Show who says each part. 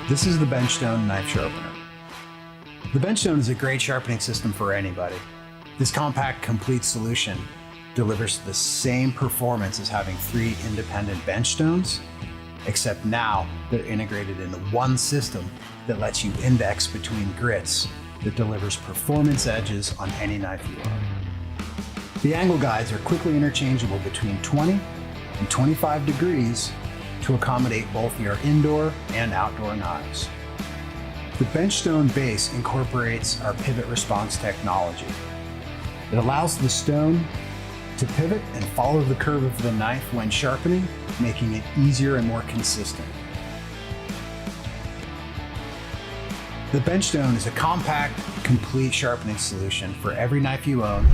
Speaker 1: This is the Benchtone knife sharpener. The Benchtone is a great sharpening system for anybody. This compact, complete solution delivers the same performance as having 3 independent benchstones, except now they're integrated into one system that lets you index between grits that delivers performance edges on any knife you own. The angle guides are quickly interchangeable between 20 and 25 degrees to accommodate both your indoor and outdoor knives. The Benchtone base incorporates our pivot response technology. It allows the stone to pivot and follow the curve of the knife when sharpening, making it easier and more consistent. The Benchtone is a compact, complete sharpening solution for every knife you own